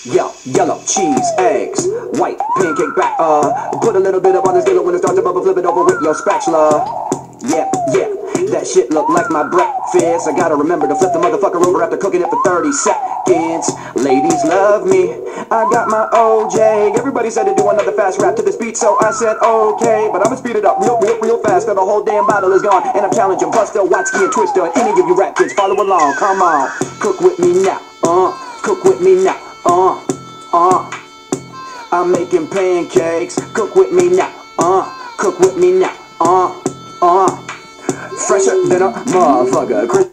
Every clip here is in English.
Yeah, yellow, cheese, eggs, white, pancake back, put a little bit up on the skillet when it starts to bubble, flip it over with your spatula. Yeah, that shit look like my breakfast. I gotta remember to flip the motherfucker over after cooking it for 30 seconds. Ladies love me, I got my OJ. Everybody said to do another fast rap to this beat, so I said okay. But I'ma speed it up real fast, till the whole damn bottle is gone. And I'm challenging Buster, Watsky, and Twister, and any of you rap kids, follow along, come on. Cook with me now, cook with me now, I'm making pancakes, cook with me now, cook with me now, fresher than a motherfucker.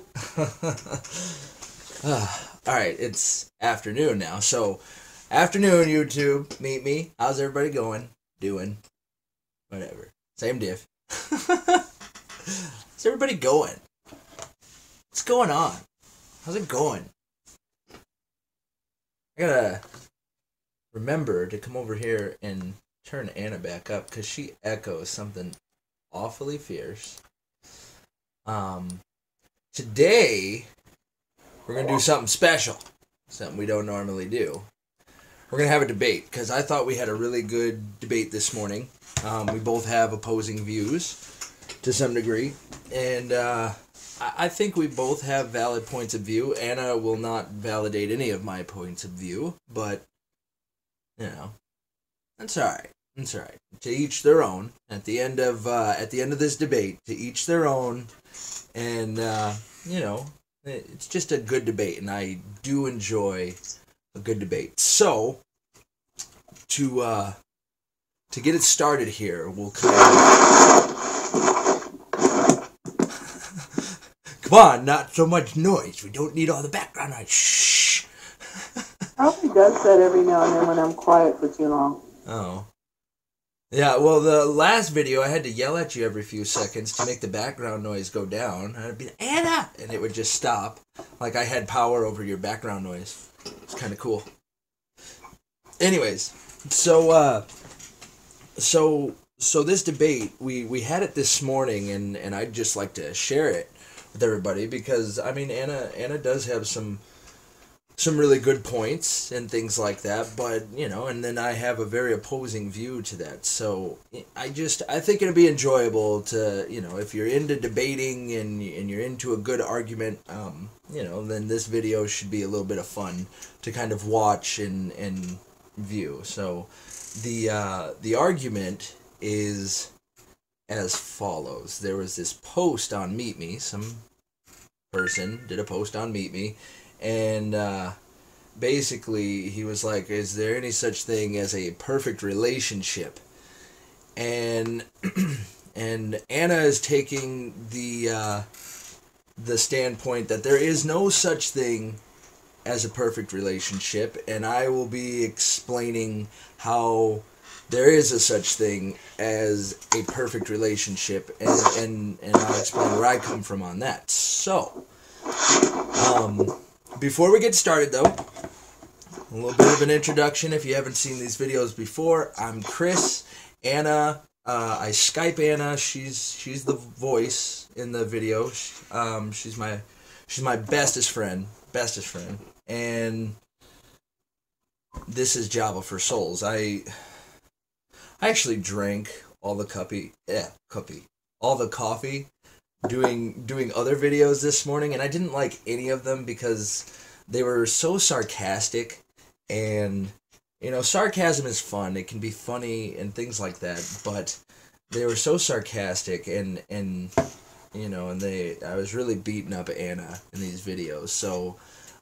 Alright, it's afternoon now, so afternoon YouTube, meet me. How's everybody doing? Whatever. Same diff. How's everybody going? What's going on? How's it going? I gotta remember to come over here and turn Anna back up because she echoes something awfully fierce. Today we're gonna do something special, something we don't normally do. We're gonna have a debate because I thought we had a really good debate this morning. We both have opposing views to some degree, and I think we both have valid points of view. Anna will not validate any of my points of view, but you know, that's all right. It's all right. To each their own. At the end of this debate, to each their own, and you know, it's just a good debate, and I do enjoy a good debate. So to get it started here, we'll kind of come on, not so much noise. We don't need all the background noise. Shh. Probably does that every now and then when I'm quiet for too long. Oh. Yeah, well, the last video, I had to yell at you every few seconds to make the background noise go down. I'd be, Anna! And it would just stop. Like I had power over your background noise. It's kind of cool. Anyways, so this debate, we had it this morning, and I'd just like to share it with everybody because, I mean, Anna does have some really good points and things like that, but, you know, and then I have a very opposing view to that, so I think it'd be enjoyable to, you know, if you're into debating and you're into a good argument, you know, then this video should be a little bit of fun to kind of watch and view. So the argument is as follows. There was this post on Meet Me, some person did a post on Meet Me, and basically he was like, is there any such thing as a perfect relationship? And and Anna is taking the standpoint that there is no such thing as a perfect relationship, and I will be explaining how there is a such thing as a perfect relationship, and I'll explain where I come from on that. So before we get started, though, a little bit of an introduction. If you haven't seen these videos before, I'm Chris. Anna, I Skype Anna. She's the voice in the video. She's my bestest friend, and this is Java for Souls. I actually drank all the coffee doing other videos this morning, and I didn't like any of them because they were so sarcastic, and you know, sarcasm is fun, it can be funny and things like that, but they were so sarcastic, and you know, and I was really beating up Anna in these videos, so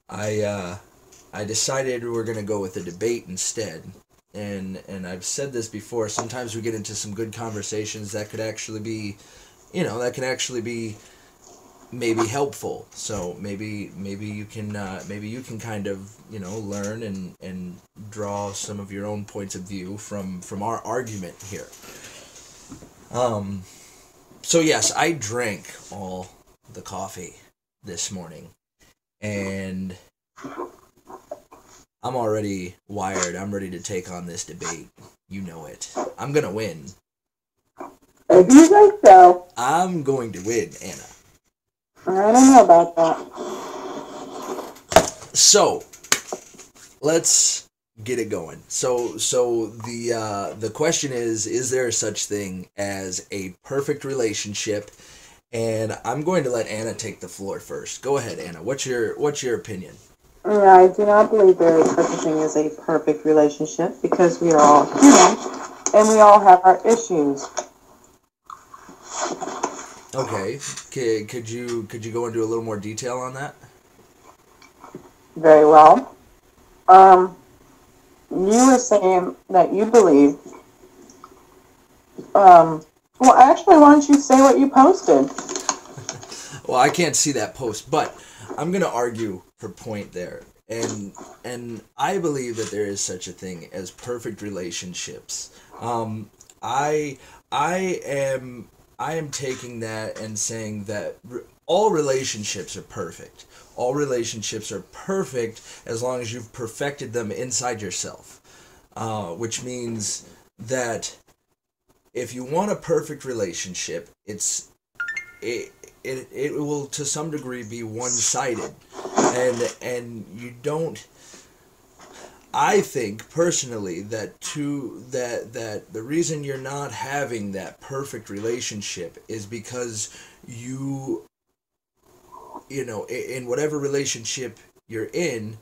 I decided we were gonna go with a debate instead. And I've said this before, sometimes we get into some good conversations that could actually be, you know, maybe helpful. So maybe you can kind of, you know, learn and draw some of your own points of view from our argument here. So yes, I drank all the coffee this morning, and I'm already wired. I'm ready to take on this debate. You know it. I'm gonna win. If you think so. I'm going to win, Anna. I don't know about that. So, let's get it going. So the question is there such thing as a perfect relationship? And I'm going to let Anna take the floor first. Go ahead, Anna. What's your opinion? I do not believe there is such a thing as a perfect relationship because we are all human and we all have our issues. Okay. Could you go into a little more detail on that? Very well. You were saying that you believe. Well, actually, why don't you say what you posted? Well, I can't see that post, but I'm going to argue her point there. And I believe that there is such a thing as perfect relationships. I am taking that and saying that all relationships are perfect. All relationships are perfect as long as you've perfected them inside yourself, which means that if you want a perfect relationship, it will to some degree be one-sided, and you don't. I think personally that the reason you're not having that perfect relationship is because you know, in whatever relationship you're in,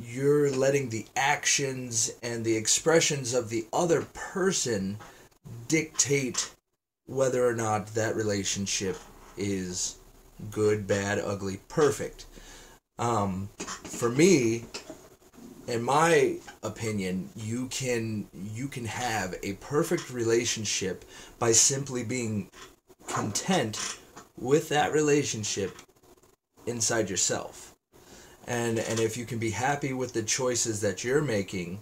you're letting the actions and the expressions of the other person dictate whether or not that relationship is good, bad, ugly, perfect. For me, in my opinion, you can have a perfect relationship by simply being content with that relationship inside yourself. And if you can be happy with the choices that you're making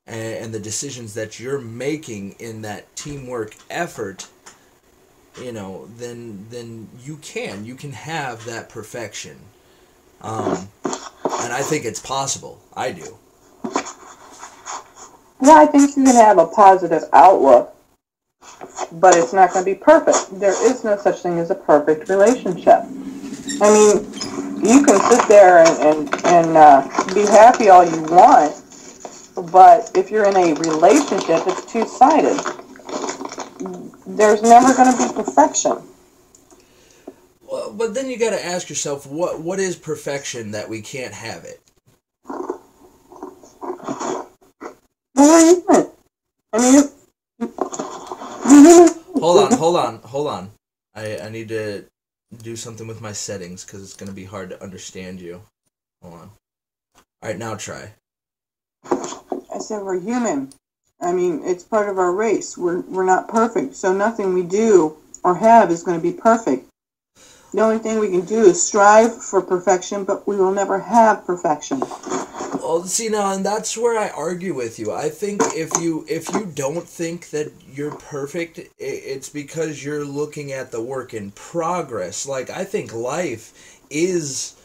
and the decisions that you're making in that teamwork effort, you know, then you can have that perfection. And I think it's possible. I do. Yeah, I think you can have a positive outlook, but it's not going to be perfect. There is no such thing as a perfect relationship. I mean, you can sit there and be happy all you want, but if you're in a relationship, it's two-sided. There's never going to be perfection. Well, but then you got to ask yourself, what is perfection that we can't have it? Well, I mean, Hold on. I need to do something with my settings because it's going to be hard to understand you. Hold on. All right, now try. I said we're human. I mean, it's part of our race. We're not perfect, so nothing we do or have is going to be perfect. The only thing we can do is strive for perfection, but we will never have perfection. Well, see now, and that's where I argue with you. I think if you don't think that you're perfect, it's because you're looking at the work in progress. Like, I think life is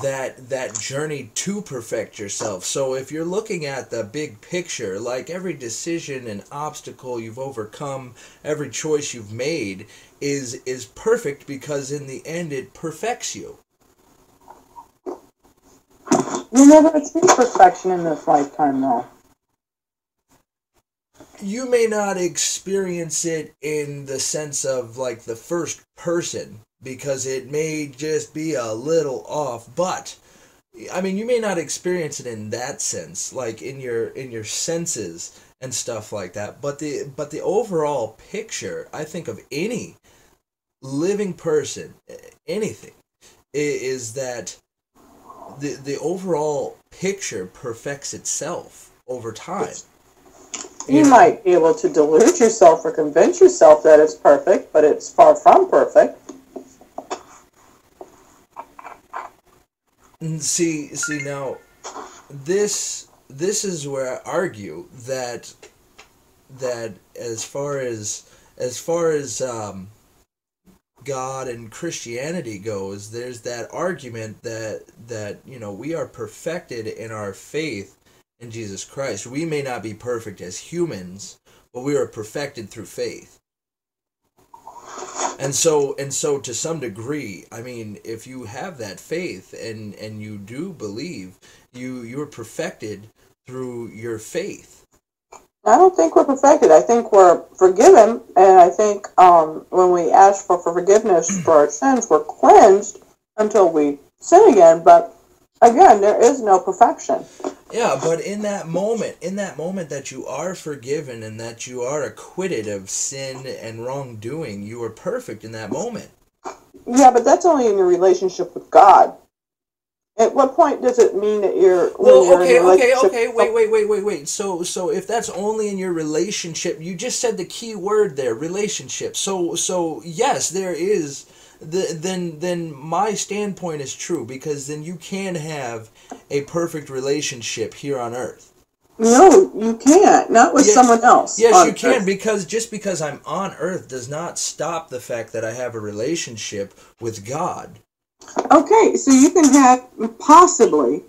that journey to perfect yourself. So if you're looking at the big picture, like every decision and obstacle you've overcome, every choice you've made is perfect because in the end it perfects you. You'll never achieve perfection in this lifetime, though. You may not experience it in the sense of like the first person because it may just be a little off, but I mean you may not experience it in that sense, like in your senses and stuff like that, but the overall picture, I think, of any living person, anything, is that the overall picture perfects itself over time. You might be able to delude yourself or convince yourself that it's perfect, but it's far from perfect. See now, this is where I argue that as far as God and Christianity goes, there's that argument that you know we are perfected in our faith in Jesus Christ. We may not be perfect as humans, but we are perfected through faith. And so to some degree, I mean, if you have that faith and you do believe, you are perfected through your faith. I don't think we're perfected. I think we're forgiven, and I think when we ask for forgiveness for our sins, we're cleansed until we sin again. But again, there is no perfection. Yeah, but in that moment that you are forgiven and that you are acquitted of sin and wrongdoing, you are perfect in that moment. Yeah, but that's only in your relationship with God. At what point does it mean that you're... Well, okay, wait. So if that's only in your relationship, you just said the key word there, relationship. So yes, there is... Then my standpoint is true, because then you can have a perfect relationship here on earth. No, you can't. Not with someone else. Yes, you can, because just because I'm on earth does not stop the fact that I have a relationship with God. Okay, so you can have possibly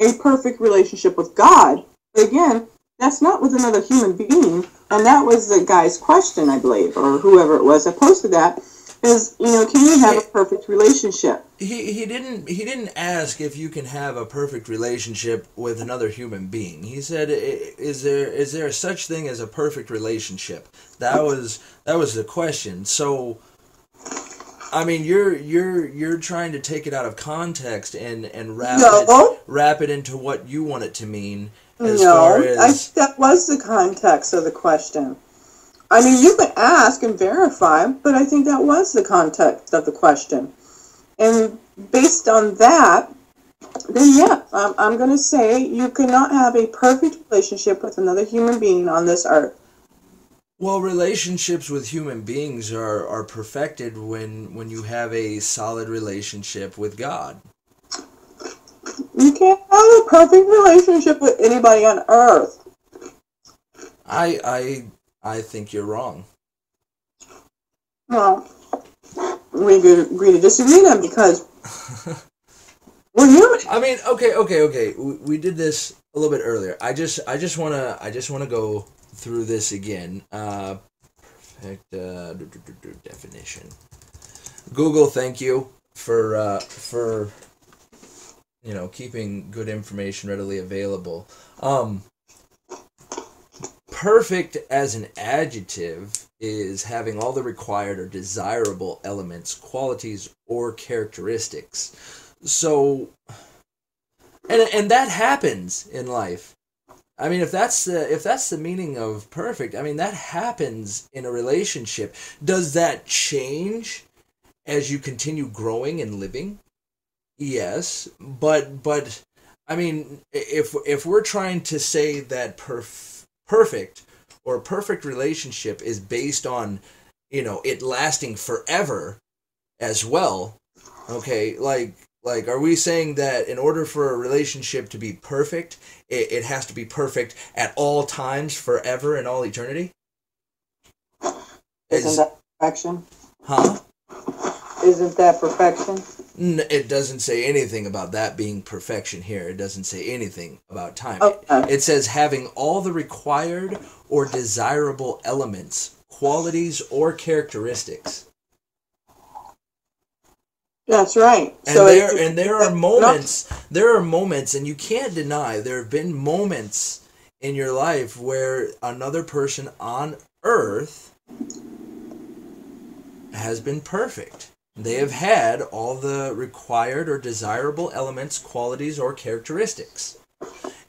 a perfect relationship with God. But again, that's not with another human being. And that was the guy's question, I believe, or whoever it was that posted that. Is, can you have a perfect relationship? He didn't ask if you can have a perfect relationship with another human being. He said, is there such thing as a perfect relationship? That was the question. So, I mean, you're trying to take it out of context and wrap it into what you want it to mean. I think that was the context of the question. I mean, you could ask and verify, but I think that was the context of the question. And based on that, then yeah, I'm going to say you cannot have a perfect relationship with another human being on this earth. Well, relationships with human beings are perfected when you have a solid relationship with God. You can't have a perfect relationship with anybody on earth. I think you're wrong. Well, we could agree to disagree then, because we're human. I mean, okay. We did this a little bit earlier. I just wanna go through this again. Perfect definition. Google, thank you for keeping good information readily available. Perfect as an adjective is having all the required or desirable elements, qualities, or characteristics. So, and that happens in life. I mean, if that's the meaning of perfect, I mean, that happens in a relationship. Does that change as you continue growing and living? Yes, but I mean, if we're trying to say that perfect or perfect relationship is based on, it lasting forever as well, okay, like are we saying that in order for a relationship to be perfect, it has to be perfect at all times, forever, and all eternity? Isn't that perfection? Huh? Isn't that perfection? It doesn't say anything about that being perfection here. It doesn't say anything about time. Okay. It says having all the required or desirable elements, qualities, or characteristics. That's right. And there are moments, and you can't deny there have been moments in your life where another person on earth has been perfect. They have had all the required or desirable elements, qualities, or characteristics.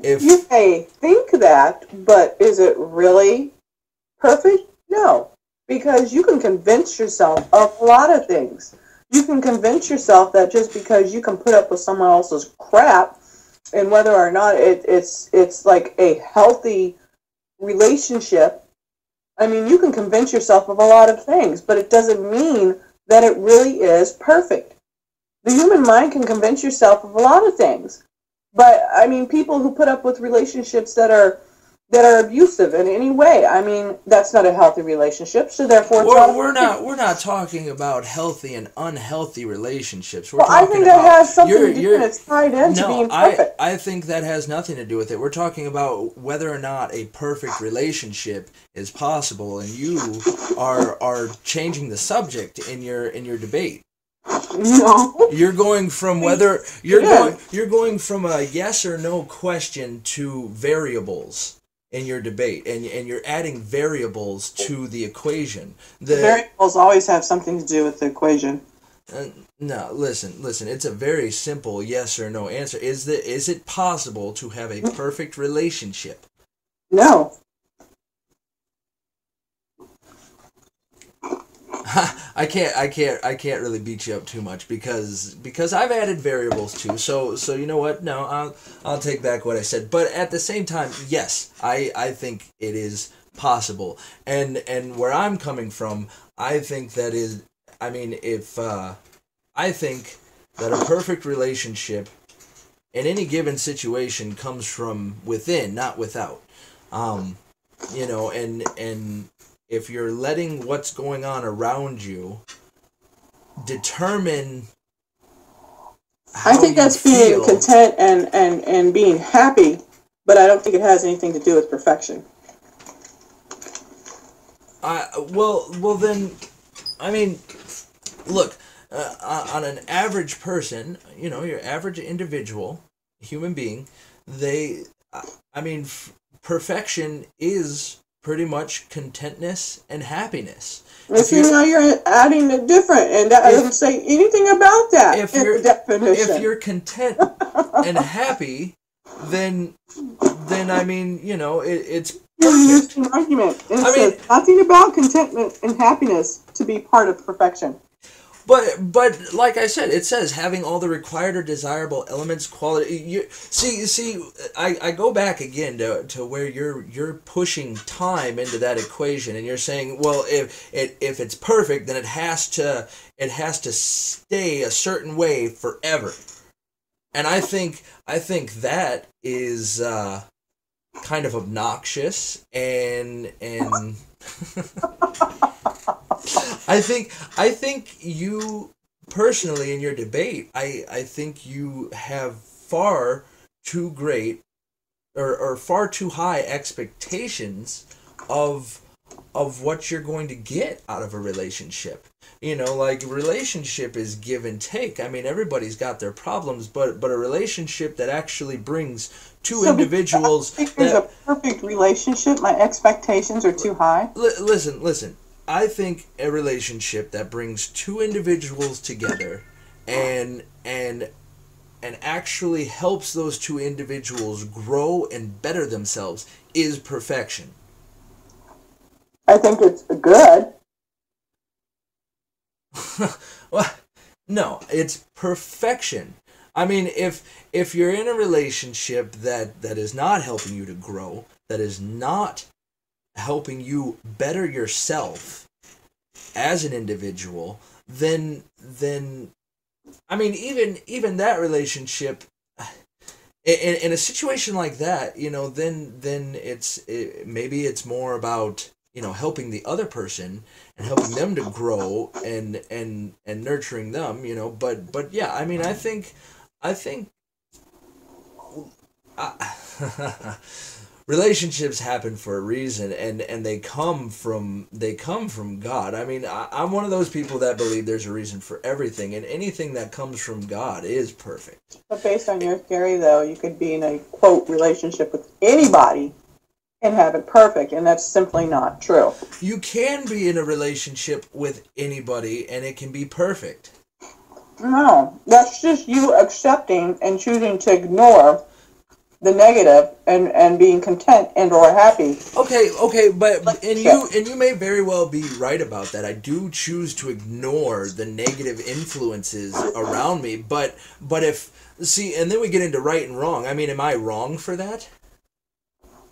You may think that, but is it really perfect? No. Because you can convince yourself of a lot of things. You can convince yourself that just because you can put up with someone else's crap, and whether or not it's like a healthy relationship, I mean, you can convince yourself of a lot of things, but it doesn't mean that it really is perfect. The human mind can convince yourself of a lot of things. But, I mean, people who put up with relationships that are abusive in any way, I mean, that's not a healthy relationship, so therefore we're not talking about healthy and unhealthy relationships. I think that has something to do with it's tied into being perfect. I think that has nothing to do with it. We're talking about whether or not a perfect relationship is possible, and you are changing the subject in your debate. You know? You're going from whether you're going from a yes or no question to variables in your debate, and you're adding variables to the equation. The variables always have something to do with the equation. No, listen. It's a very simple yes or no answer. Is it possible to have a perfect relationship? No. I can't really beat you up too much because I've added variables too. So you know what? No, I'll take back what I said. But at the same time, yes, I think it is possible. And where I'm coming from, I think that is. I mean, if I think that a perfect relationship in any given situation comes from within, not without. You know, and if you're letting what's going on around you determine how I think that's being content and being happy, but I don't think it has anything to do with perfection. Well then, I mean, look, on an average person, you know, your average individual, human being, perfection is pretty much contentness and happiness. Now you're adding the different, and that doesn't say anything about that in the definition. If you're content and happy, then I mean, you know, it's perfect. You're using an argument. It says nothing about contentment and happiness to be part of perfection. But like I said, it says having all the required or desirable elements, quality. I go back again to where you're pushing time into that equation, and you're saying, well, if it's perfect, then it has to stay a certain way forever. And I think that is kind of obnoxious and. I think you personally in your debate, I think you have far too great or far too high expectations of what you're going to get out of a relationship. You know, like, relationship is give and take. I mean, everybody's got their problems, but a relationship that actually brings two individuals. I think there's a perfect relationship. My expectations are too high. Listen. I think a relationship that brings two individuals together and actually helps those two individuals grow and better themselves is perfection. I think it's good. Well, no, it's perfection. I mean, if you're in a relationship that is not helping you to grow, that is not helping you better yourself as an individual, then I mean, even that relationship, in a situation like that, you know, then maybe it's more about, you know, helping the other person and helping them to grow and nurturing them, you know. But yeah, I mean, I think relationships happen for a reason, and they come from God. I mean, I'm one of those people that believe there's a reason for everything, and anything that comes from God is perfect. But based on your theory, though, you could be in a, quote, relationship with anybody and have it perfect, and that's simply not true. You can be in a relationship with anybody, and it can be perfect. No, that's just you accepting and choosing to ignore the negative and being content and or happy. Okay, but and you may very well be right about that. I do choose to ignore the negative influences around me, but if and then we get into right and wrong. I mean, am I wrong for that?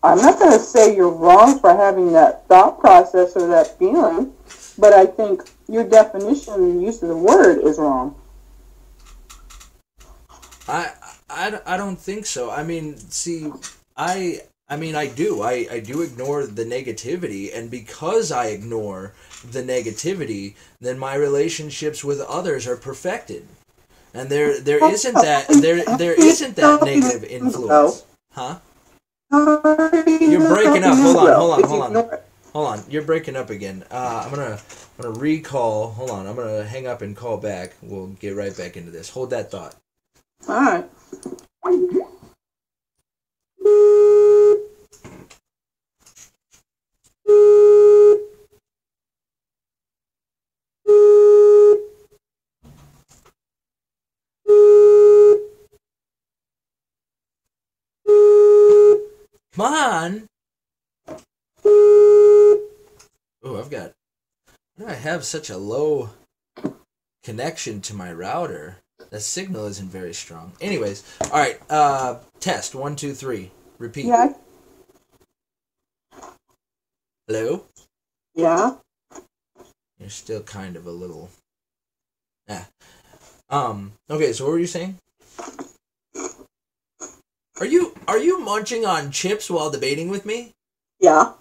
I'm not going to say you're wrong for having that thought process or that feeling, but I think your definition and use of the word is wrong. I don't think so. I mean, see, I do ignore the negativity, and because I ignore the negativity, then my relationships with others are perfected. And there isn't that negative influence. Huh? You're breaking up. Hold on. Hold on, you're breaking up again. I'm gonna recall. Hold on, I'm gonna hang up and call back. We'll get right back into this. Hold that thought. All right. Come on. Oh, why do I have such a low connection to my router? The signal isn't very strong. Anyways, all right. Test 1, 2, 3. Repeat. Yeah. Hello. Yeah. You're still kind of a little. Okay. So what were you saying? Are you munching on chips while debating with me? Yeah.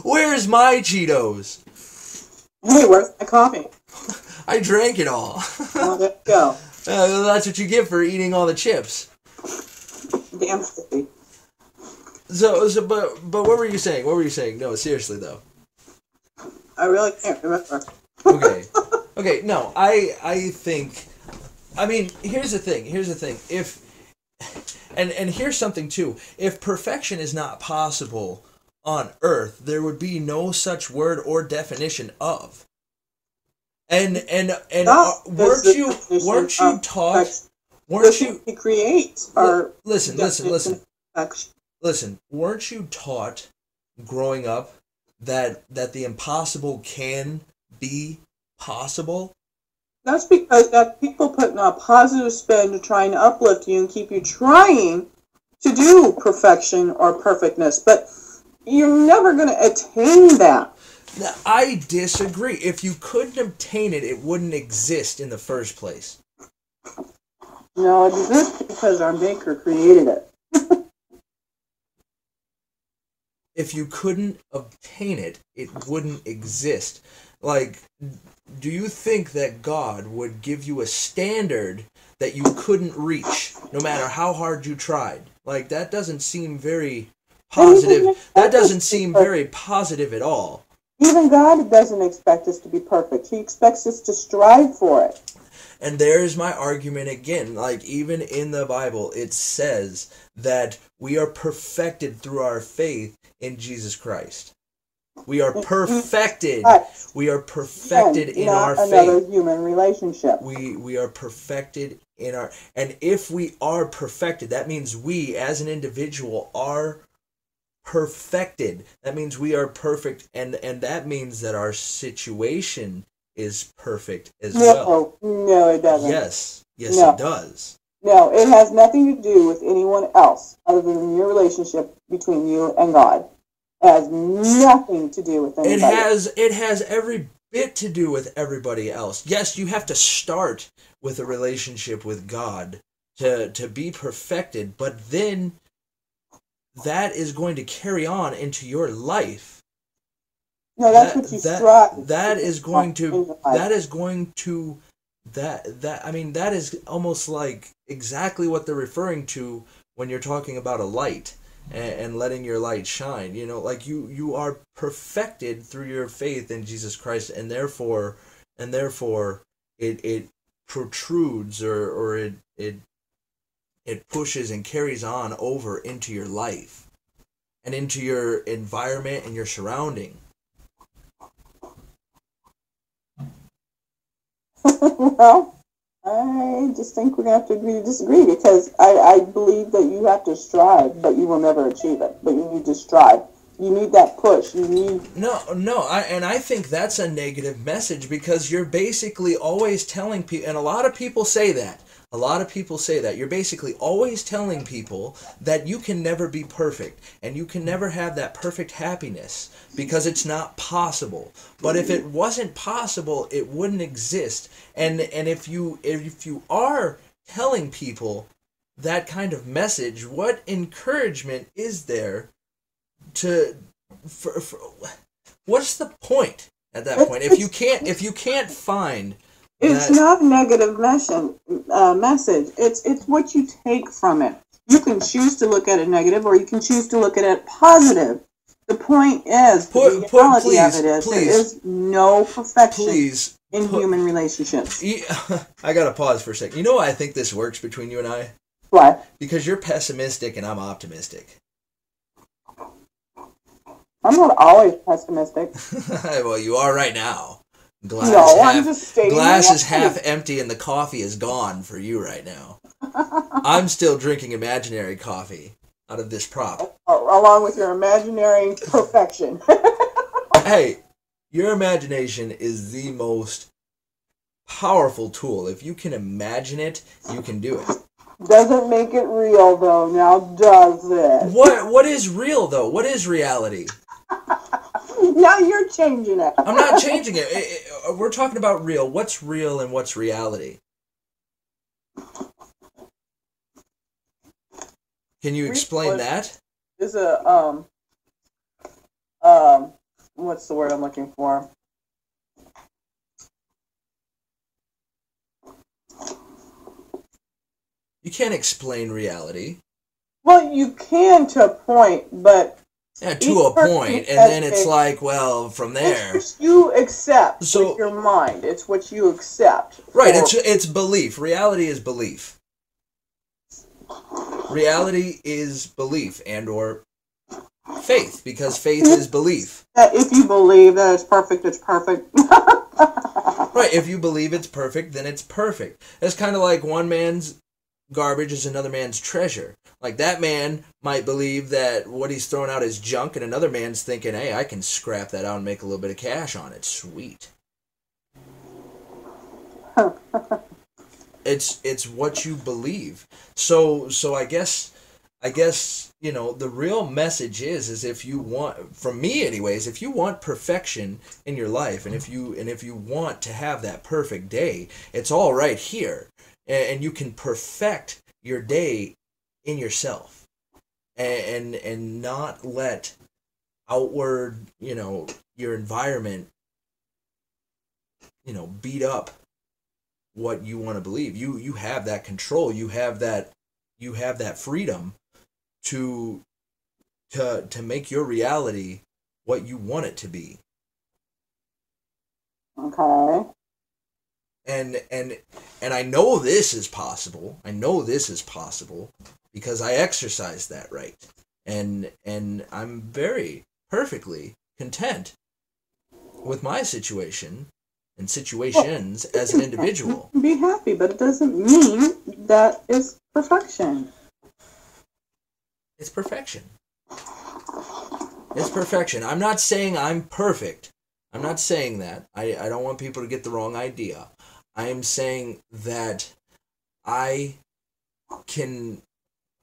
Where's my Cheetos? Hey, where's my coffee? I drank it all. Well, let's go. That's what you get for eating all the chips. Damn sticky. But what were you saying? What were you saying? No, seriously though. I really can't remember. Okay. No, I think. I mean, here's the thing. If and here's something too. If perfection is not possible on earth, there would be no such word or definition of. And weren't you taught? Weren't you create? Or listen. Listen. Weren't you taught growing up that the impossible can be possible? That's because that people putting a positive spin to trying to uplift you and keep you trying to do perfection or perfectness, but you're never going to attain that. Now, I disagree. If you couldn't obtain it, it wouldn't exist in the first place. No, it exists because our maker created it. If you couldn't obtain it, it wouldn't exist. Like, do you think that God would give you a standard that you couldn't reach, no matter how hard you tried? Like, that doesn't seem very positive. That doesn't seem very positive at all. Even God doesn't expect us to be perfect. He expects us to strive for it. And there's my argument again. Like, even in the Bible, it says that we are perfected through our faith in Jesus Christ. We are perfected. We are perfected in our faith. Not another human relationship. We are perfected in our... And if we are perfected, that means we, as an individual, are perfected. That means we are perfect, and that means that our situation is perfect as well. No, it doesn't. Yes, it does. No, it has nothing to do with anyone else other than your relationship between you and God. It has nothing to do with anybody. It has every bit to do with everybody else. Yes, you have to start with a relationship with God to be perfected, but then that is going to carry on into your life. No, that's what you strive. That is going to that is almost like exactly what they're referring to when you're talking about a light and letting your light shine. You know, like you are perfected through your faith in Jesus Christ, and therefore it protrudes or it pushes and carries on over into your life and into your environment and your surrounding. Well, I just think we're going to have to agree to disagree, because I believe that you have to strive, but you will never achieve it. But you need to strive. You need that push. You need... No, I think that's a negative message, because you're basically always telling people, and a lot of people say that. You're basically always telling people that you can never be perfect, and you can never have that perfect happiness, because it's not possible. But if it wasn't possible, it wouldn't exist. And if you are telling people that kind of message, what encouragement is there for what's the point at that point? If you can't find... It's not a negative message. It's what you take from it. You can choose to look at it negative, or you can choose to look at it positive. The point is, the reality of it is, there is no perfection in human relationships. I gotta pause for a second. You know why I think this works between you and I? Why? Because you're pessimistic and I'm optimistic. I'm not always pessimistic. Well, you are right now. I'm just stating glass is half empty and the coffee is gone for you right now. I'm still drinking imaginary coffee out of this prop. Along with your imaginary perfection. Hey, your imagination is the most powerful tool. If you can imagine it, you can do it. Doesn't make it real, though, now does it? What is real, though? What is reality? Now you're changing it. I'm not changing it. We're talking about real. What's real and what's reality? Can you explain that? Is what's the word I'm looking for? You can't explain reality. Well, you can to a point, but... Yeah, to a point, and then it's like, well, from there... It's what you accept with your mind. It's what you accept. Right, it's belief. Reality is belief. Reality is belief and or faith, because faith is belief. If you believe that it's perfect, it's perfect. Right, if you believe it's perfect, then it's perfect. It's kind of like one man's garbage is another man's treasure. Like, that man might believe that what he's throwing out is junk, and another man's thinking, hey, I can scrap that out and make a little bit of cash on it. Sweet. It's what you believe. So I guess you know, the real message is if you want, from me anyways, if you want perfection in your life, and if you want to have that perfect day, it's all right here. And you can perfect your day in yourself, and not let outward, you know, your environment, you know, beat up what you want to believe. You have that control. You have that freedom to make your reality what you want it to be. Okay. And I know this is possible. I know this is possible because I exercise that right. And I'm very perfectly content with my situation and situations as an individual. Be happy, but it doesn't mean that is perfection. It's perfection. It's perfection. I'm not saying I'm perfect. I'm not saying that. I don't want people to get the wrong idea. I am saying that I can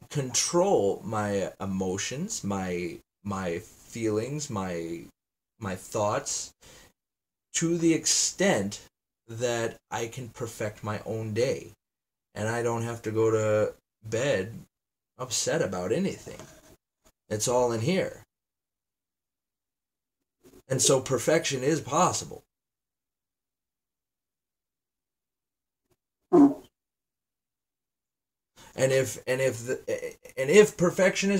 control my emotions, my feelings, my thoughts, to the extent that I can perfect my own day. And I don't have to go to bed upset about anything. It's all in here. And so perfection is possible. And if perfection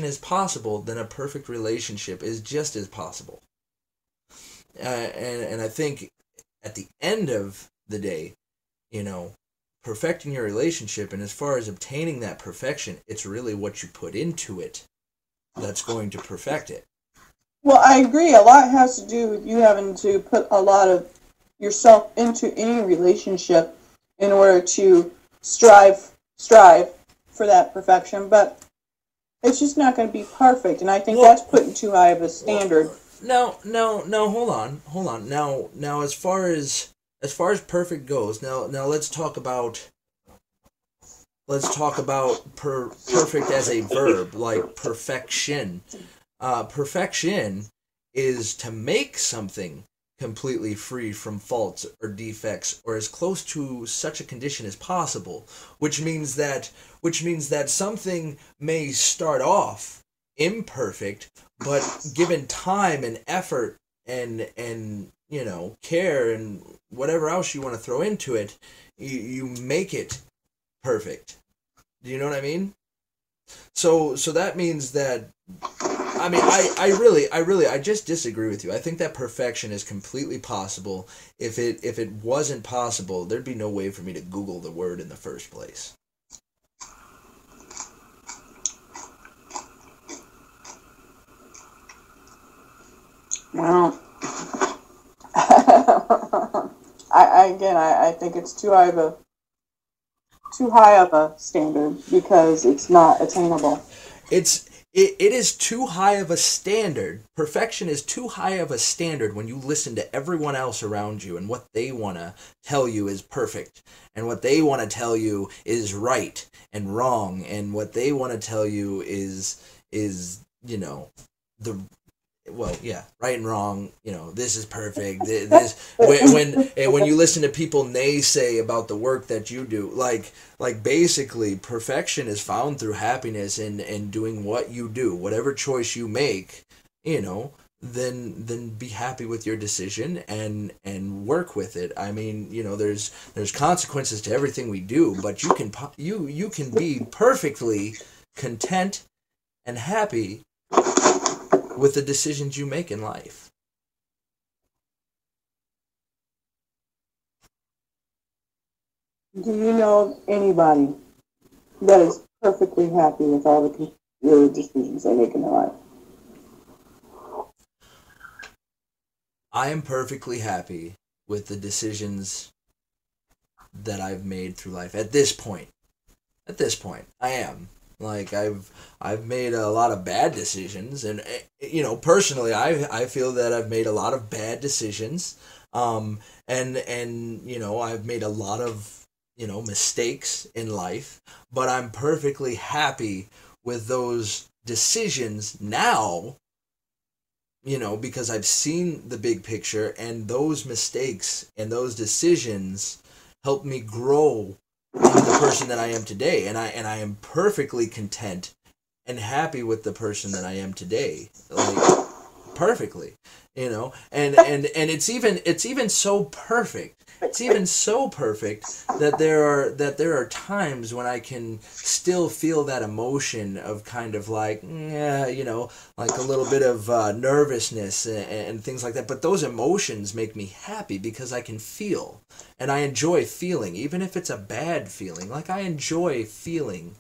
is possible, then a perfect relationship is just as possible. And I think at the end of the day, you know, perfecting your relationship, and as far as obtaining that perfection, it's really what you put into it that's going to perfect it. Well, I agree. A lot has to do with you having to put a lot of yourself into any relationship in order to strive for that perfection, but it's just not going to be perfect, and I think that's putting too high of a standard. No, hold on. Now, as far as perfect goes, now let's talk about perfect as a verb, like perfection. Perfection is to make something completely free from faults or defects, or as close to such a condition as possible, which means that something may start off imperfect, but given time and effort and you know, care and whatever else you want to throw into it, you make it perfect. Do you know what I mean? So that means that, I mean, I just disagree with you. I think that perfection is completely possible. If it wasn't possible, there'd be no way for me to Google the word in the first place. Well, I think it's too high of a standard because it's not attainable. It is too high of a standard. Perfection is too high of a standard when you listen to everyone else around you and what they want to tell you is perfect and what they want to tell you is right and wrong and what they want to tell you is you know, the right and wrong, you know, this is perfect. This when you listen to people naysay about the work that you do, like basically perfection is found through happiness and doing what you do, whatever choice you make, you know, then be happy with your decision and work with it. I mean, you know, there's consequences to everything we do, but you can be perfectly content and happy with the decisions you make in life. Do you know of anybody that is perfectly happy with all the decisions they make in their life? I am perfectly happy with the decisions that I've made through life at this point. At this point, I am. Like I've made a lot of bad decisions, and you know, personally, I feel that I've made a lot of bad decisions, and you know, I've made a lot of, you know, mistakes in life, but I'm perfectly happy with those decisions now, you know, because I've seen the big picture, and those mistakes and those decisions helped me grow into the person that I am today, and I am perfectly content and happy with the person that I am today, like perfectly, you know, and it's even so perfect. It's even so perfect that there are times when I can still feel that emotion of kind of like, yeah, you know, like a little bit of nervousness and things like that. But those emotions make me happy because I can feel, and I enjoy feeling, even if it's a bad feeling. Like I enjoy feeling.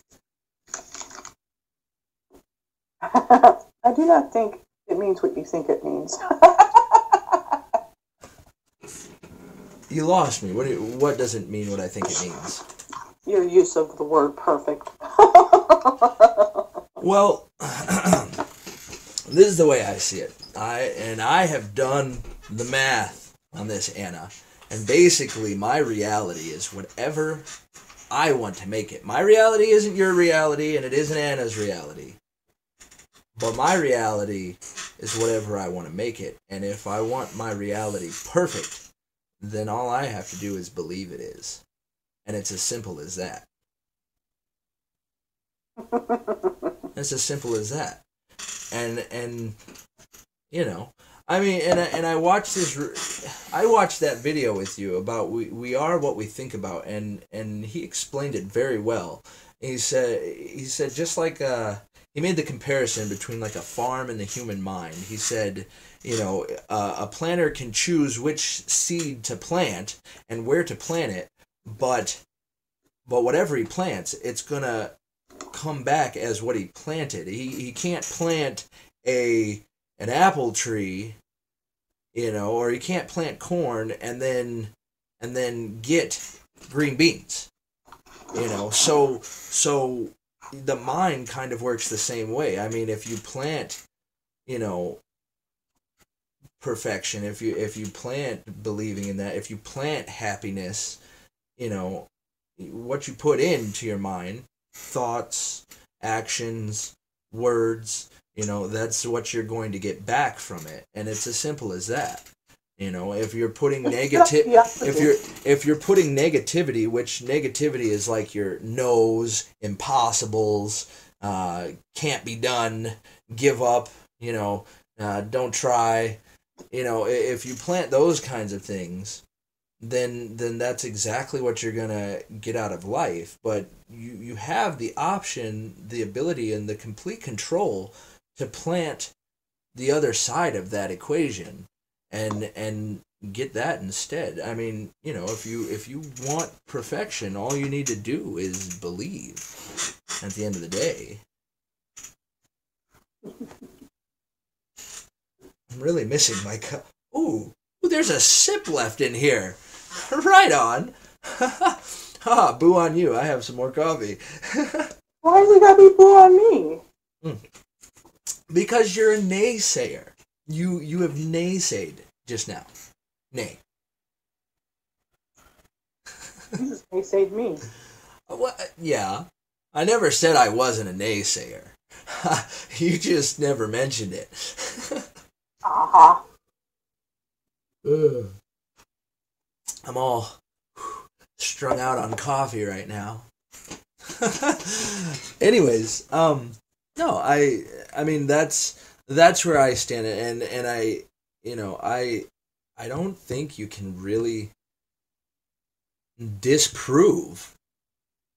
I do not think it means what you think it means. You lost me. What does it mean what I think it means? Your use of the word perfect. Well, this is the way I see it. I have done the math on this, Anna. And basically my reality is whatever I want to make it. My reality isn't your reality, and it isn't Anna's reality. But my reality is whatever I want to make it. And if I want my reality perfect, then all I have to do is believe it is. And it's as simple as that. It's as simple as that. And you know, I mean, and I watched that video with you about we are what we think about, and he explained it very well. He said just like he made the comparison between like a farm and the human mind. He said, you know, a planter can choose which seed to plant and where to plant it, but whatever he plants, it's gonna come back as what he planted. He can't plant an apple tree, you know, or he can't plant corn and then get green beans, you know. So the mind kind of works the same way. I mean, if you plant, you know, perfection, if you plant believing in that, if you plant happiness, you know, what you put into your mind, thoughts, actions, words, you know, that's what you're going to get back from it. And it's as simple as that. You know, if you're putting if you're putting negativity, which negativity is like your no's, impossibles, can't be done, give up, you know, don't try, you know, if you plant those kinds of things, then that's exactly what you're gonna get out of life. But you have the option, the ability, and the complete control to plant the other side of that equation and get that instead. I mean, if you want perfection, all you need to do is believe at the end of the day. I'm really missing my cup. Ooh, there's a sip left in here. Right on. Boo on you. I have some more coffee. Why is it gotta be boo on me? Because you're a naysayer. You have naysayed just now. Nay. You just naysayed me. What? Yeah. I never said I wasn't a naysayer. You just never mentioned it. Uh-huh. I'm all strung out on coffee right now. Anyways, no, I mean that's where I stand, and I don't think you can really disprove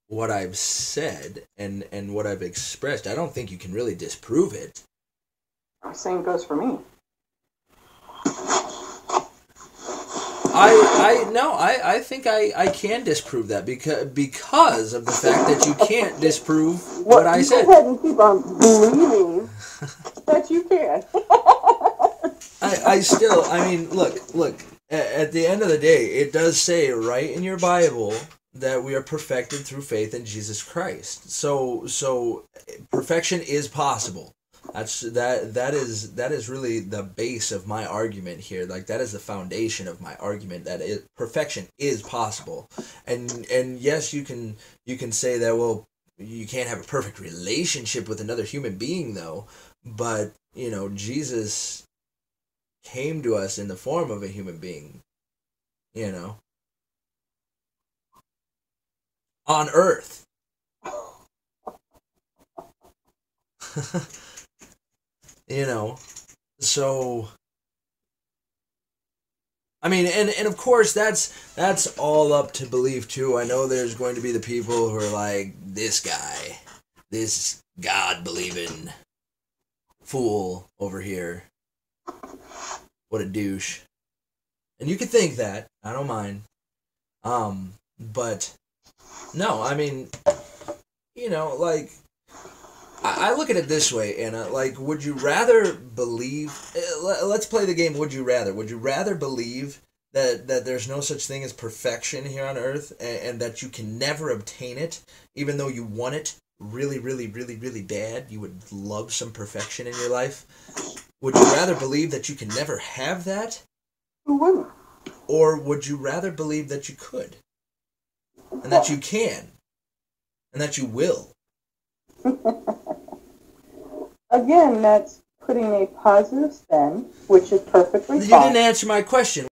what I've said and what I've expressed. I don't think you can really disprove it. Same goes for me. I think I can disprove that because of the fact that you can't disprove what I said. Go ahead and keep on believing that you can. I mean, look. At the end of the day, it does say right in your Bible that we are perfected through faith in Jesus Christ. So perfection is possible. That is really the base of my argument here. Like, that is the foundation of my argument, that perfection is possible. And yes, you can say that, well, you can't have a perfect relationship with another human being though, but Jesus came to us in the form of a human being, on earth. So I mean, and of course that's all up to belief too. I know there's going to be the people who are like, this guy, this God-believing fool over here, what a douche. And you can think that, I don't mind. But no, I mean, like, I look at it this way, Anna. Like, would you rather believe... Let's play the game, would you rather. Would you rather believe that there's no such thing as perfection here on Earth, and that you can never obtain it, even though you want it really, really, really, really bad? You would love some perfection in your life. Would you rather believe that you can never have that? Who wouldn't? Or would you rather believe that you could? And that you can? And that you will? Again, that's putting a positive spin, which is perfectly fine. You didn't answer my question.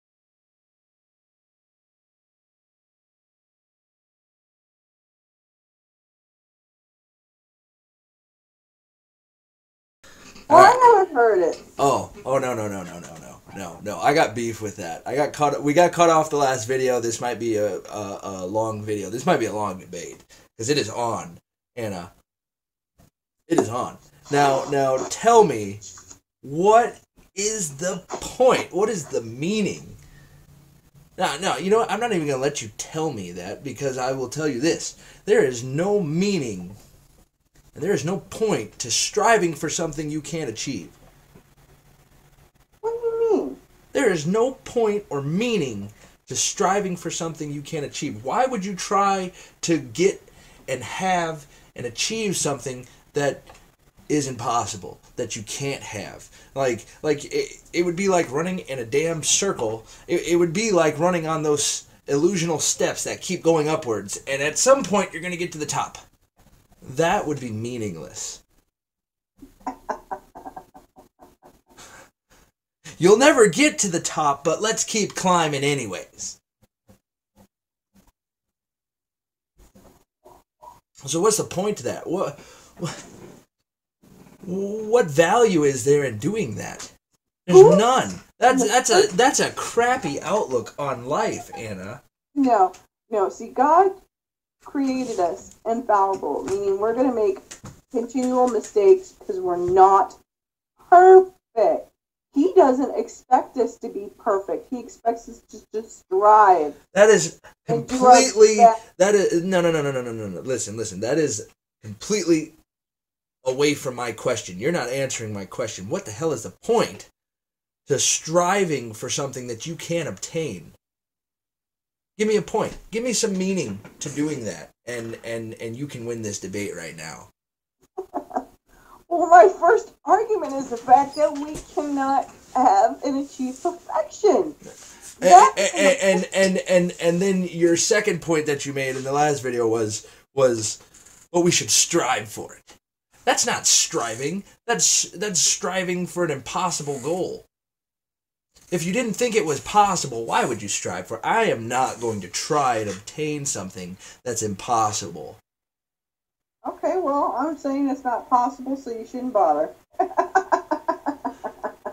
Well, I haven't heard it. Oh, no. I got beef with that. We got cut off the last video. This might be a long video. This might be a long debate. Because it is on, Anna. It is on. Now tell me, what is the point? What is the meaning? No, you know what? I'm not even going to let you tell me that, because I will tell you this. There is no meaning, and there is no point to striving for something you can't achieve. What do you mean? There is no point or meaning to striving for something you can't achieve. Why would you try to get and have and achieve something that is impossible, that you can't have? Like it would be like running in a damn circle. It would be like running on those illusional steps that keep going upwards, and at some point you're going to get to the top. That would be meaningless. You'll never get to the top, but let's keep climbing anyways. So what's the point to that? What value is there in doing that? There's none. That's a crappy outlook on life, Anna. No. See, God created us infallible, meaning we're going to make continual mistakes because we're not perfect. He doesn't expect us to be perfect. He expects us to just strive. That is and do completely. our best. That is no. Listen. That is completely away from my question. You're not answering my question. What the hell is the point to striving for something that you can't obtain? Give me a point. Give me some meaning to doing that, and you can win this debate right now. Well, my first argument is the fact that we cannot have and achieve perfection. And then your second point that you made in the last video was well, we should strive for it. That's not striving. That's striving for an impossible goal. If you didn't think it was possible, why would you strive for it? I am not going to try and obtain something that's impossible. Okay, well, I'm saying it's not possible, so you shouldn't bother.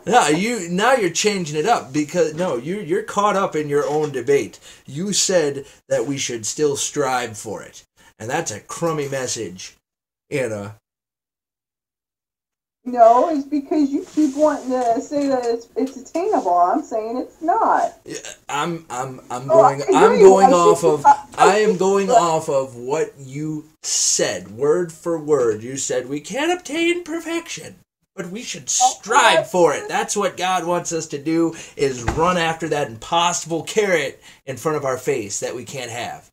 Now you're changing it up because you're caught up in your own debate. You said that we should still strive for it, and that's a crummy message, Anna. No, it's because you keep wanting to say that it's attainable. I'm saying it's not. I am going off of what you said, word for word. You said we can't obtain perfection, but we should strive for it. That's what God wants us to do, is run after that impossible carrot in front of our face that we can't have.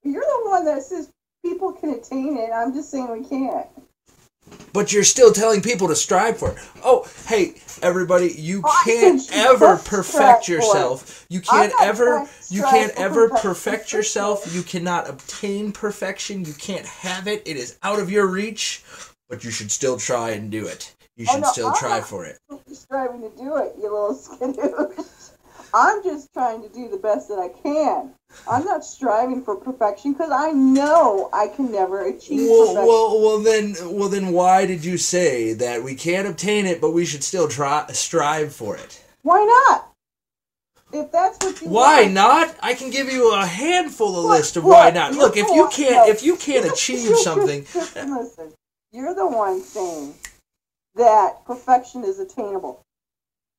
You're the one that says people can attain it. I'm just saying we can't. But you're still telling people to strive for it. Oh, hey, everybody, you can't ever perfect yourself. You can't ever perfect yourself. You cannot obtain perfection. You can't have it. It is out of your reach, but you should still try and do it. You should still try for it. I'm not striving to do it, you little skidoosh. I'm just trying to do the best that I can. I'm not striving for perfection because I know I can never achieve perfection. Well, then, why did you say that we can't obtain it, but we should still strive for it? Why not? If that's what you why want. not? I can give you a handful of list of why not. Look, if you can't achieve something, listen. You're the one saying that perfection is attainable.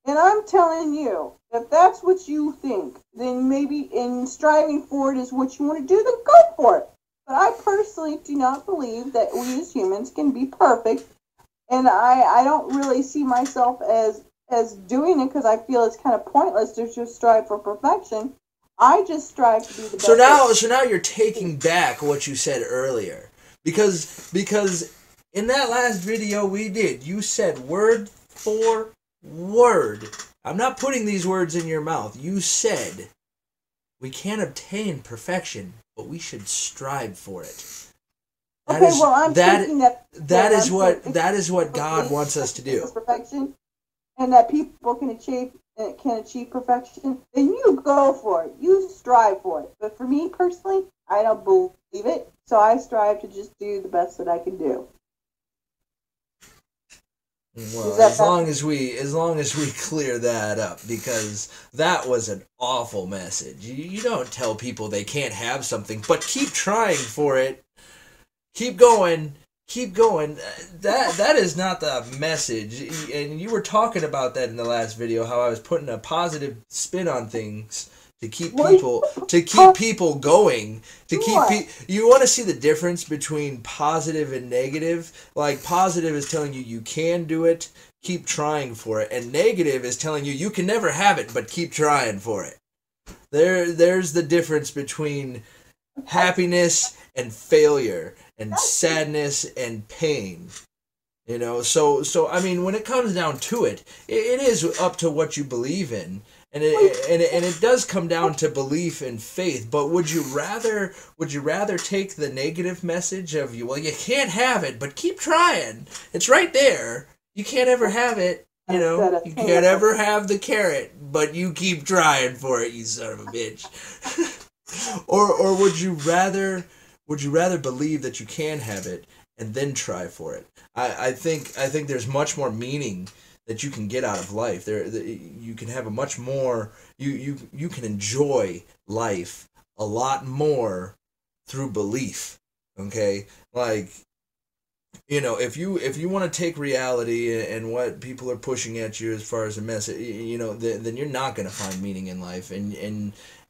And I'm telling you, if that's what you think, then maybe in striving for it is what you want to do, then go for it. But I personally do not believe that we as humans can be perfect. And I don't really see myself as doing it because I feel it's kind of pointless to just strive for perfection. I just strive to be the best. So now you're taking back what you said earlier. Because in that last video we did, you said word for word. I'm not putting these words in your mouth. You said we can't obtain perfection, but we should strive for it. That is what God wants us to do. Perfection, and that people can achieve perfection. Then you go for it. You strive for it. But for me personally, I don't believe it. So I strive to just do the best that I can do. Well, as long as we clear that up, because that was an awful message. You don't tell people they can't have something, but keep trying for it. Keep going. That is not the message. And you were talking about that in the last video, how I was putting a positive spin on things to keep people going, you want to see the difference between positive and negative. Like, positive is telling you can do it, keep trying for it, and negative is telling you can never have it, but keep trying for it. There's the difference between happiness and failure, and sadness and pain. You know, so I mean, when it comes down to it, it is up to what you believe in. And it does come down to belief and faith. But would you rather take the negative message of you can't have it, but keep trying. It's right there. You can't ever have it. You know, you can't ever have the carrot, but you keep trying for it, you son of a bitch. or would you rather believe that you can have it and then try for it. I think there's much more meaning that you can get out of life. You can have a much more, you can enjoy life a lot more through belief. Okay? Like, you know, if you want to take reality and what people are pushing at you as far as a message, you know, then you're not going to find meaning in life, and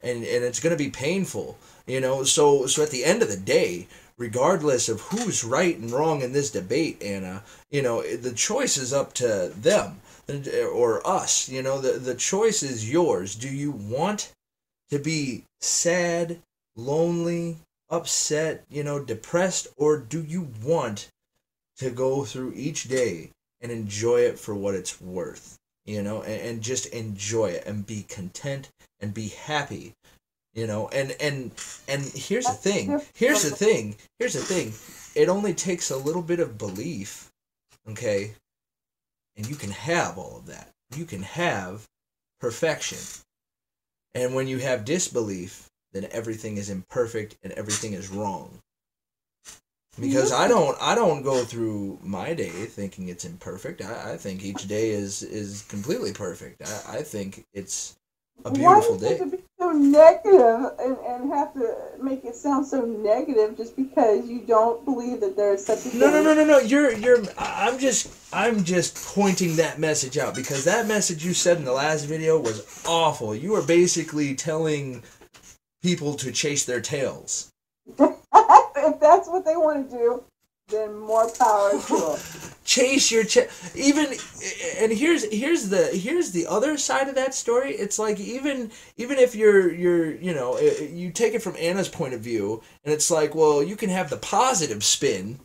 it's going to be painful, you know. So at the end of the day, regardless of who's right and wrong in this debate, Anna, you know, the choice is up to them or us. You know, the choice is yours. Do you want to be sad, lonely, upset, you know, depressed, or do you want to go through each day and enjoy it for what it's worth, you know, and just enjoy it and be content and be happy, you know, and here's the thing, it only takes a little bit of belief, okay, and you can have all of that. You can have perfection. And when you have disbelief, then everything is imperfect and everything is wrong. Because I don't go through my day thinking it's imperfect. I think each day is completely perfect. I think it's a beautiful day. Why do you have to be so negative and have to make it sound so negative just because you don't believe that there is such a thing? No. I'm just pointing that message out, because that message you said in the last video was awful. You were basically telling people to chase their tails. If that's what they want to do, then more power to them. Chase your and here's the other side of that story. It's like even if you're you know, you take it from Anna's point of view, and it's like, well, you can have the positive spin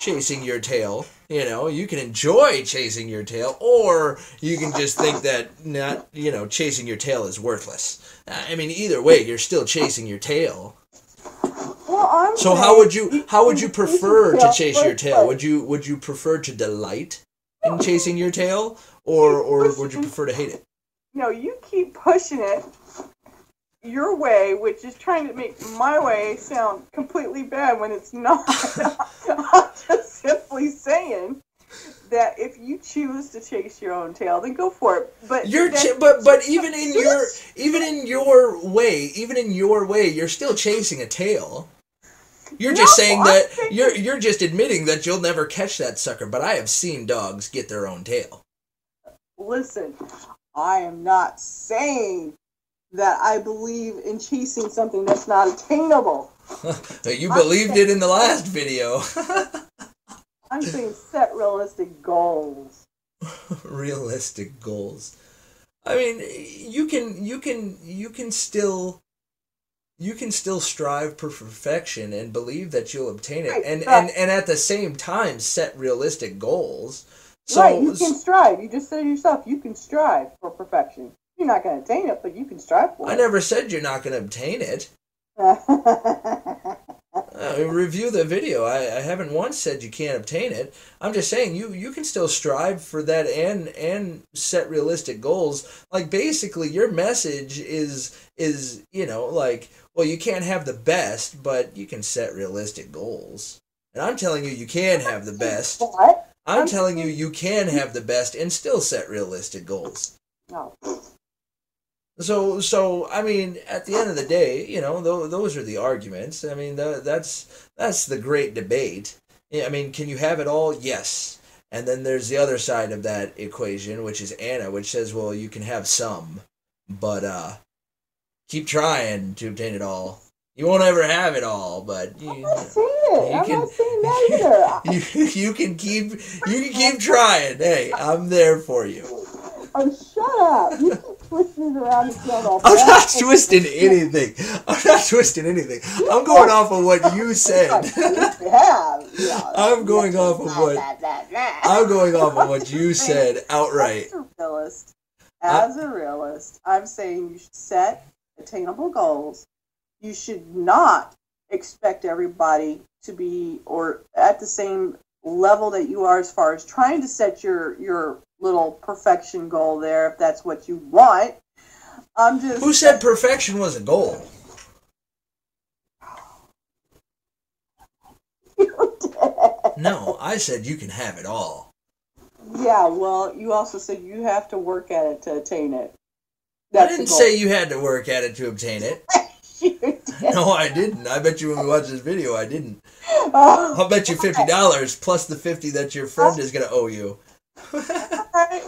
chasing your tail, you know, you can enjoy chasing your tail, or you can just think that not, you know, chasing your tail is worthless. I mean, either way, you're still chasing your tail. Well, so how would you prefer to chase your tail? Would you prefer to delight in chasing your tail, or would you prefer to hate it? No, you keep pushing it your way, which is trying to make my way sound completely bad when it's not. I'm just simply saying that if you choose to chase your own tail, then go for it. But but even in your way, you're still chasing a tail. You're just saying that you're just admitting that you'll never catch that sucker. But I have seen dogs get their own tail. Listen, I am not saying that I believe in chasing something that's not attainable. You believed it in the last video. I'm saying set realistic goals. Realistic goals. I mean, you can still strive for perfection and believe that you'll obtain it, and at the same time set realistic goals. So, right, you can strive. You just said yourself, you can strive for perfection. You're not going to attain it, but you can strive for it. I never said you're not going to obtain it. Review the video. I haven't once said you can't obtain it. I'm just saying you can still strive for that and set realistic goals. Like, basically your message is you know, like, well, you can't have the best, but you can set realistic goals. And I'm telling you can have the best. What? I'm telling you can have the best and still set realistic goals. No. So I mean, at the end of the day, you know, those are the arguments. I mean, that's the great debate. I mean, can you have it all? Yes. And then there's the other side of that equation, which is Anna, which says, well, you can have some, but keep trying to obtain it all. You won't ever have it all, but I'm not saying that either. You can keep trying. Hey, I'm there for you. Oh, shut up! You keep twisting it around and sound all I'm not twisting anything. I'm going off of what you said. I'm going off of what you said outright. As a realist, I'm saying you should set attainable goals. You should not expect everybody to be or at the same level that you are as far as trying to set your little perfection goal there, if that's what you want. Who said perfection was a goal? You did. No, I said you can have it all. Yeah, well, you also said you have to work at it to attain it. I didn't say you had to work at it to obtain it. You did. No, I didn't. I bet you when we watch this video, I didn't. Oh, I'll bet you $50 plus the 50 that your friend is going to owe you. alright.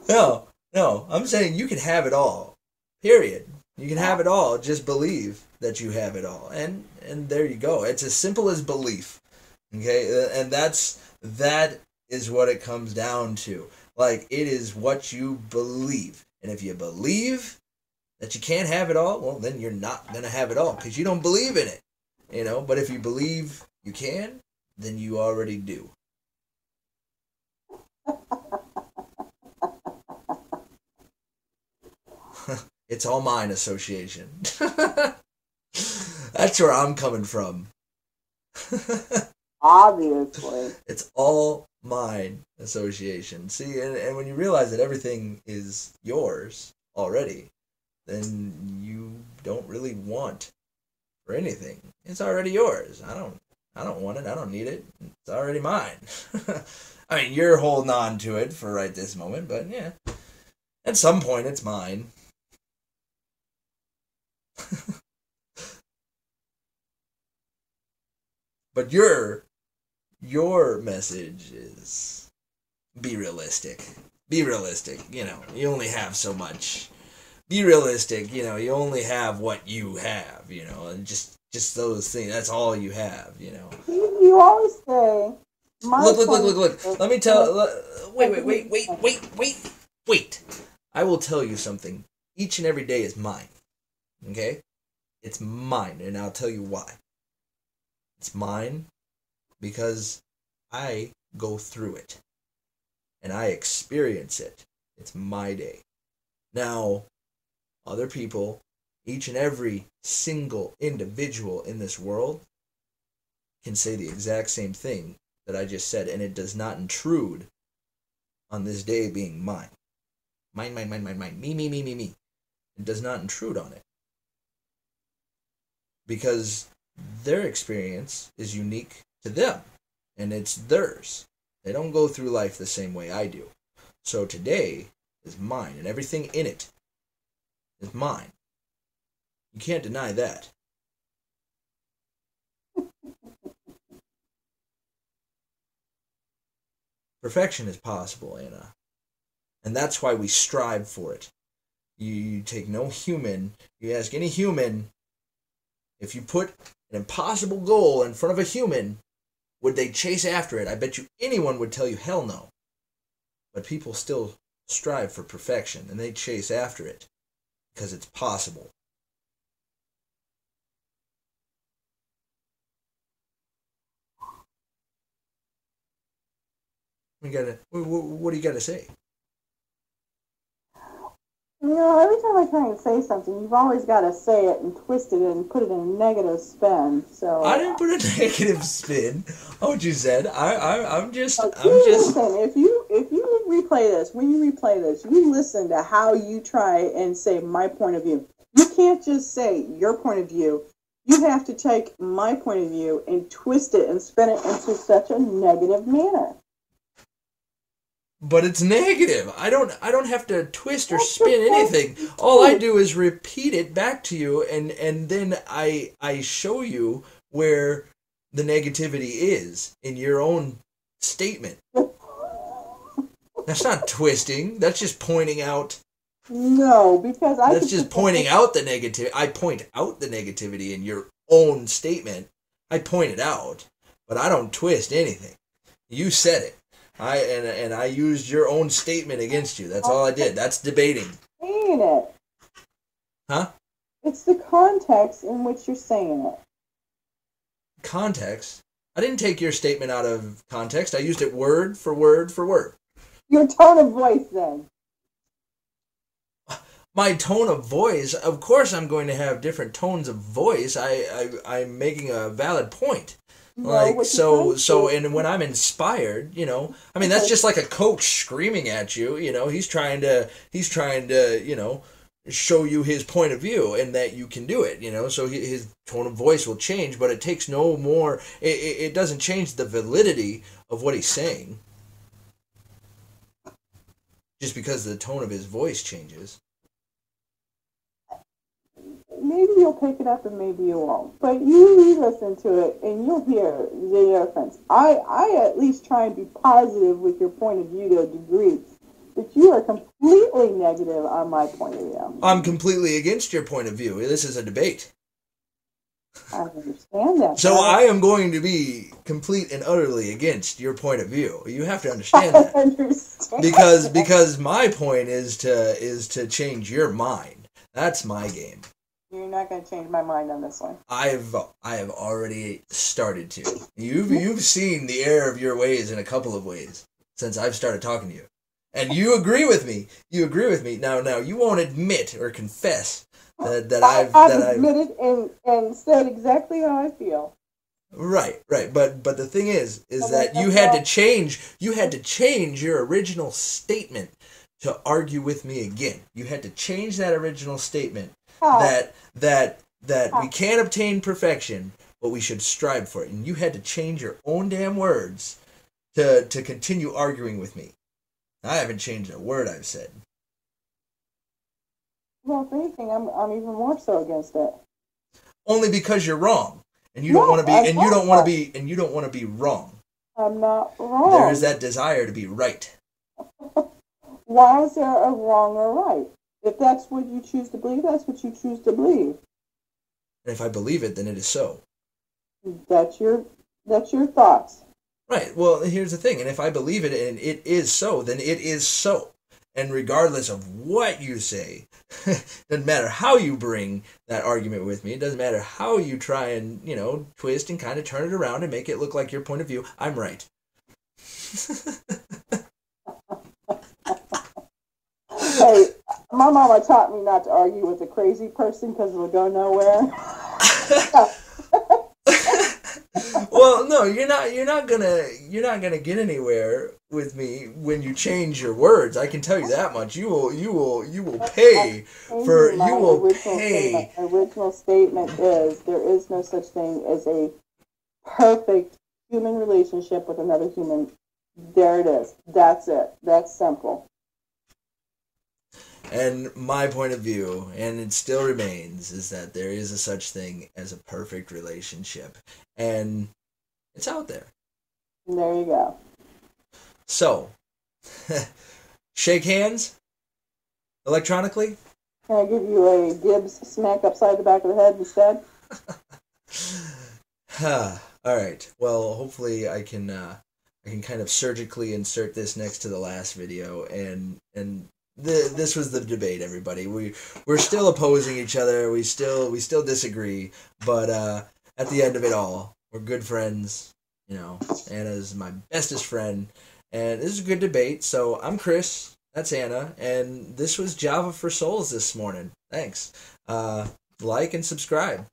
No, I'm saying you can have it all. Period. You can have it all. Just believe that you have it all. And there you go. It's as simple as belief. Okay? And that is what it comes down to. Like, it is what you believe. And if you believe that you can't have it all, well, then you're not going to have it all because you don't believe in it. You know, but if you believe you can, then you already do. It's all mine association. That's where I'm coming from. Obviously. It's all mine association. See, and when you realize that everything is yours already, then you don't really want for anything. It's already yours. I don't want it. I don't need it. It's already mine. I mean, you're holding on to it for right this moment, but yeah. At some point it's mine. But your message is be realistic. Be realistic. You know, you only have so much. Be realistic. You know, you only have what you have. You know, and just those things. That's all you have. You know. You always say. Look. Let me tell. Wait. I will tell you something. Each and every day is mine. Okay? It's mine, and I'll tell you why. It's mine because I go through it, and I experience it. It's my day. Now, other people, each and every single individual in this world can say the exact same thing that I just said, and it does not intrude on this day being mine. Mine. Me. It does not intrude on it. Because their experience is unique to them, and it's theirs. They don't go through life the same way I do. So today is mine, and everything in it is mine. You can't deny that. Perfection is possible, Anna. And that's why we strive for it. You take no human, you ask any human, if you put an impossible goal in front of a human, would they chase after it? I bet you anyone would tell you hell no. But people still strive for perfection, and they chase after it because it's possible. What do you got to say? You know, every time I try and say something, you've always got to say it and twist it and put it in a negative spin. So I didn't put a negative spin on what you said. I'm just. Listen, if you replay this, when you replay this, you listen to how you try and say my point of view. You can't just say your point of view. You have to take my point of view and twist it and spin it into such a negative manner. But it's negative. I don't have to twist or spin anything. All I do is repeat it back to you, and then I show you where the negativity is in your own statement. That's not twisting. That's just pointing out. No, because that's just pointing out the negative. I point out the negativity in your own statement. I point it out, but I don't twist anything. You said it. I used your own statement against you. That's all I did. That's debating. Saying it. Huh? It's the context in which you're saying it. Context? I didn't take your statement out of context. I used it word for word for word. Your tone of voice, then. My tone of voice? Of course I'm going to have different tones of voice. I'm making a valid point. Like, and when I'm inspired, you know, I mean, that's just like a coach screaming at you, you know, he's trying to, you know, show you his point of view and that you can do it, you know. So his tone of voice will change, but it takes no more. It doesn't change the validity of what he's saying just because the tone of his voice changes. Maybe you'll pick it up and maybe you won't. But you listen to it and you'll hear the difference. I at least try and be positive with your point of view to a degree. But you are completely negative on my point of view. I'm completely against your point of view. This is a debate. I understand that. So I am going to be complete and utterly against your point of view. You have to understand that. I understand. Because my point is to change your mind. That's my game. You're not going to change my mind on this one. I have already started to. You've seen the error of your ways in a couple of ways since I've started talking to you. And you agree with me. You agree with me. Now you won't admit or confess that I've admitted and said exactly how I feel. Right. But the thing is that you had to change your original statement to argue with me again. You had to change that original statement that we can't obtain perfection, but we should strive for it. And you had to change your own damn words to continue arguing with me. I haven't changed a word I've said. Well, if anything, I'm even more so against it. Only because you're wrong, and you don't want to be, and you don't want to be wrong. I'm not wrong. There is that desire to be right. Why is there a wrong or right? If that's what you choose to believe, that's what you choose to believe. And if I believe it, then it is so. That's your thoughts. Right. Well, here's the thing. And if I believe it and it is so, then it is so. And regardless of what you say, doesn't matter how you bring that argument with me. It doesn't matter how you try and, twist and kind of turn it around and make it look like your point of view. I'm right. Hey, my mama taught me not to argue with a crazy person because it'll go nowhere. Well, no, you're not gonna get anywhere with me when you change your words. I can tell you that much. You will pay for you will pay. My original statement is there is no such thing as a perfect human relationship with another human. There it is. That's it. That's simple. And my point of view, and it still remains, is that there is a such thing as a perfect relationship. And it's out there. And there you go. So, shake hands electronically. Can I give you a Gibbs smack upside the back of the head instead? All right. Well, hopefully I can kind of surgically insert this next to the last video, and this was the debate, everybody. We're still opposing each other. We still disagree, but at the end of it all, we're good friends. Anna's my bestest friend, and this is a good debate. So I'm Chris. That's Anna, and this was Java for Souls this morning. Thanks. Like and subscribe.